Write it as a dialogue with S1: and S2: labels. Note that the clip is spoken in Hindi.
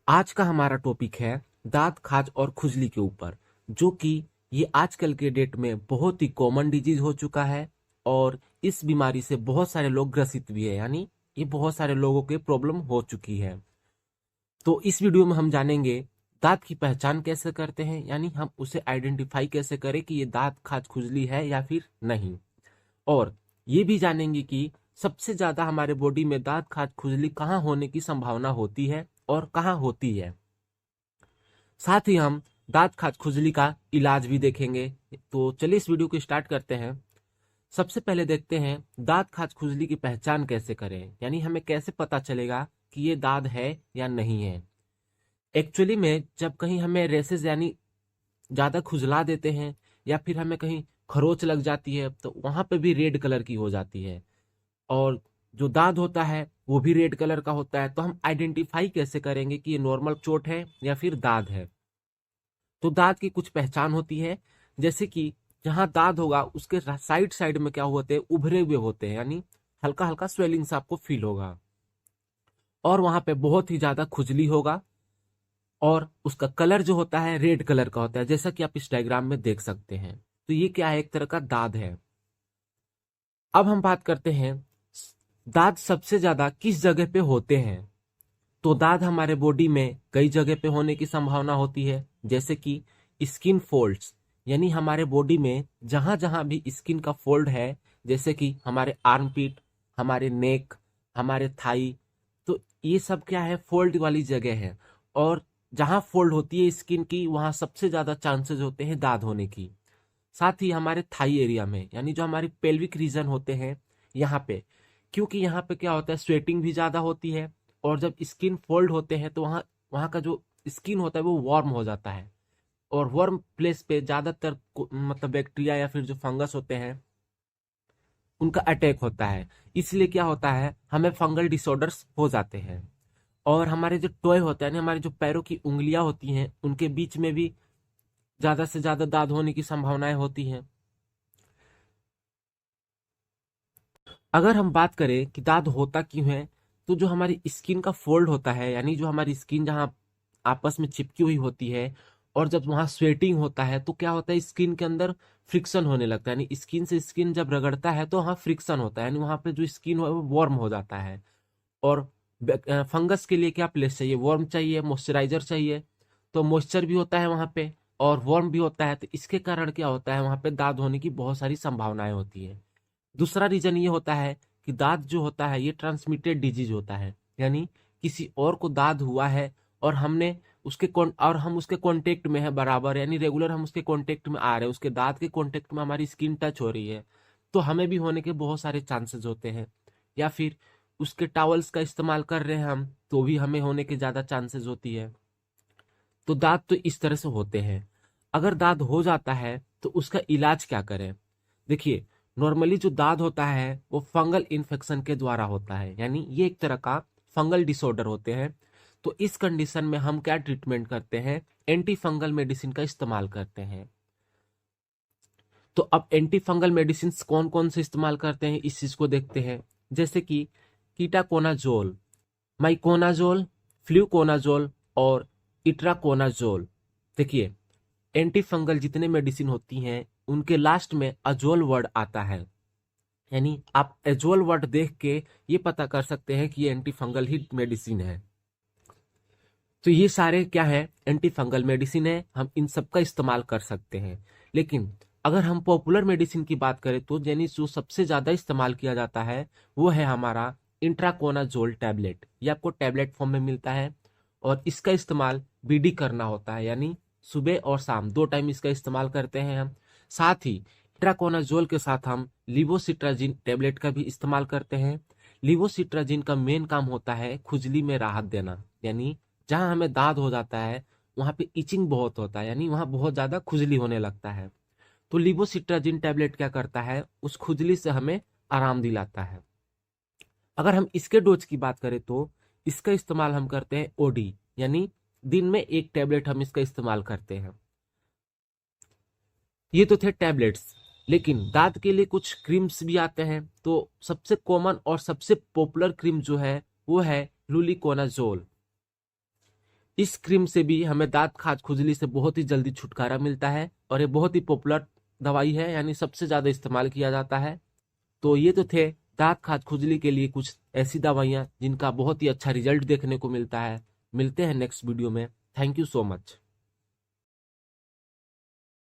S1: आज का हमारा टॉपिक है दांत खाज और खुजली के ऊपर, जो कि ये आजकल के डेट में बहुत ही कॉमन डिजीज हो चुका है और इस बीमारी से बहुत सारे लोग ग्रसित भी है, यानी ये बहुत सारे लोगों के प्रॉब्लम हो चुकी है। तो इस वीडियो में हम जानेंगे दांत की पहचान कैसे करते हैं, यानी हम उसे आइडेंटिफाई कैसे करें कि ये दांत खाज खुजली है या फिर नहीं। और ये भी जानेंगे कि सबसे ज्यादा हमारे बॉडी में दांत खाज खुजली कहाँ होने की संभावना होती है और कहाँ होती है। साथ ही हम दांत खाज खुजली का इलाज भी देखेंगे। तो चलिए इस वीडियो को स्टार्ट करते हैं। सबसे पहले देखते हैं दांत खाज खुजली की पहचान कैसे करें, यानी हमें कैसे पता चलेगा कि ये दाद है या नहीं है। एक्चुअली में जब कहीं हमें रेसेस यानी ज्यादा खुजला देते हैं या फिर हमें कहीं खरोच लग जाती है तो वहां पे भी रेड कलर की हो जाती है और जो दाद होता है वो भी रेड कलर का होता है। तो हम आइडेंटिफाई कैसे करेंगे कि ये नॉर्मल चोट है या फिर दाद है। तो दांत की कुछ पहचान होती है, जैसे कि जहां दांत होगा उसके साइड साइड में क्या होते हैं, उभरे हुए होते हैं, यानी हल्का हल्का स्वेलिंग सा आपको फील होगा और वहां पे बहुत ही ज्यादा खुजली होगा और उसका कलर जो होता है रेड कलर का होता है, जैसा कि आप इस डायग्राम में देख सकते हैं। तो ये क्या है, एक तरह का दाद है। अब हम बात करते हैं दांत सबसे ज्यादा किस जगह पे होते हैं। तो दाद हमारे बॉडी में कई जगह पे होने की संभावना होती है, जैसे कि स्किन फोल्ड्स, यानी हमारे बॉडी में जहां जहां भी स्किन का फोल्ड है, जैसे कि हमारे आर्मपिट, हमारे नेक, हमारे थाई, तो ये सब क्या है, फोल्ड वाली जगह है। और जहां फोल्ड होती है स्किन की वहां सबसे ज्यादा चांसेस होते हैं दाद होने की। साथ ही हमारे थाई एरिया में, यानी जो हमारी पेल्विक रीजन होते हैं यहाँ पे, क्योंकि यहाँ पे क्या होता है, स्वेटिंग भी ज्यादा होती है और जब स्किन फोल्ड होते हैं तो वहाँ वहाँ का जो स्किन होता है वो वार्म हो जाता है और वार्म प्लेस पे ज्यादातर मतलब बैक्टीरिया या फिर जो फंगस होते हैं उनका अटैक होता है। इसलिए क्या होता है, हमें फंगल डिसऑर्डर्स हो जाते हैं। और हमारे जो टॉय होते हैं, यानी हमारे जो पैरों की उंगलियां होती हैं, उनके बीच में भी ज्यादा से ज्यादा दाद होने की संभावनाएं होती हैं। अगर हम बात करें कि दाद होता क्यों है, तो जो हमारी स्किन का फोल्ड होता है, यानी जो हमारी स्किन जहाँ आपस में चिपकी हुई होती है और जब वहाँ स्वेटिंग होता है तो क्या होता है, स्किन के अंदर फ्रिक्शन होने लगता है, यानी स्किन से स्किन जब रगड़ता है तो वहाँ फ्रिक्शन होता है, यानी वहाँ पे जो स्किन हो वो वार्म हो जाता है। और फंगस के लिए क्या प्लेस चाहिए, वार्म चाहिए, मॉइस्चराइजर चाहिए। तो मॉइस्चर भी होता है वहाँ पे और वार्म भी होता है, तो इसके कारण क्या होता है, वहाँ पे दाद होने की बहुत सारी संभावनाएं होती है। दूसरा रीजन ये होता है कि दाद जो होता है ये ट्रांसमिटेड डिजीज होता है, यानी किसी और को दाद हुआ है और और हम उसके कांटेक्ट में है बराबर, यानी रेगुलर हम उसके कांटेक्ट में आ रहे हैं, उसके दांत के कांटेक्ट में हमारी स्किन टच हो रही है, तो हमें भी होने के बहुत सारे चांसेस होते हैं। या फिर उसके टॉवल्स का इस्तेमाल कर रहे हैं हम, तो भी हमें होने के ज्यादा चांसेस होती है। तो दांत तो इस तरह से होते हैं। अगर दांत हो जाता है तो उसका इलाज क्या करें। देखिए, नॉर्मली जो दाद होता है वो फंगल इन्फेक्शन के द्वारा होता है, यानी ये एक तरह का फंगल डिसऑर्डर होते हैं। तो इस कंडीशन में हम क्या ट्रीटमेंट करते हैं, एंटी फंगल मेडिसिन का इस्तेमाल करते हैं। तो अब एंटी फंगल मेडिसिन कौन कौन से इस्तेमाल करते हैं इस चीज को देखते हैं, जैसे कि कीटाकोनाजोल, माइकोनाजोल, फ्लूकोनाजोल और इट्राकोनाजोल। देखिए, एंटी फंगल जितने मेडिसिन होती हैं उनके लास्ट में अजोल वर्ड आता है, यानी आप एजोल वर्ड देख के ये पता कर सकते हैं कि ये एंटी फंगल ही मेडिसिन है। तो ये सारे क्या है, एंटी फंगल मेडिसिन है, हम इन सब का इस्तेमाल कर सकते हैं। लेकिन अगर हम पॉपुलर मेडिसिन की बात करें तो यानी जो सबसे ज्यादा इस्तेमाल किया जाता है वो है हमारा इंट्राकोनाजोल टैबलेट। ये आपको टैबलेट फॉर्म में मिलता है और इसका इस्तेमाल बीडी करना होता है, यानी सुबह और शाम 2 टाइम इसका इस्तेमाल करते हैं हम। साथ ही इंट्राकोनाजोल के साथ हम लिवोसिट्राजिन टैबलेट का भी इस्तेमाल करते हैं। लिवोसिट्राजिन का मेन काम होता है खुजली में राहत देना, यानी जहां हमें दाद हो जाता है वहां पे इचिंग बहुत होता है, यानी वहां बहुत ज्यादा खुजली होने लगता है। तो लिवोसिट्राजिन टैबलेट क्या करता है, उस खुजली से हमें आराम दिलाता है। अगर हम इसके डोज की बात करें तो इसका इस्तेमाल हम करते हैं ओडी, यानी दिन में 1 टैबलेट हम इसका इस्तेमाल करते हैं। ये तो थे टैबलेट्स, लेकिन दांत के लिए कुछ क्रीम्स भी आते हैं। तो सबसे कॉमन और सबसे पॉपुलर क्रीम जो है वो है लुलिकोनाजोल। इस क्रीम से भी हमें दांत खाज खुजली से बहुत ही जल्दी छुटकारा मिलता है और ये बहुत ही पॉपुलर दवाई है, यानी सबसे ज्यादा इस्तेमाल किया जाता है। तो ये तो थे दांत खाज खुजली के लिए कुछ ऐसी दवाइयाँ जिनका बहुत ही अच्छा रिजल्ट देखने को मिलता है। मिलते हैं नेक्स्ट वीडियो में। Thank you so much.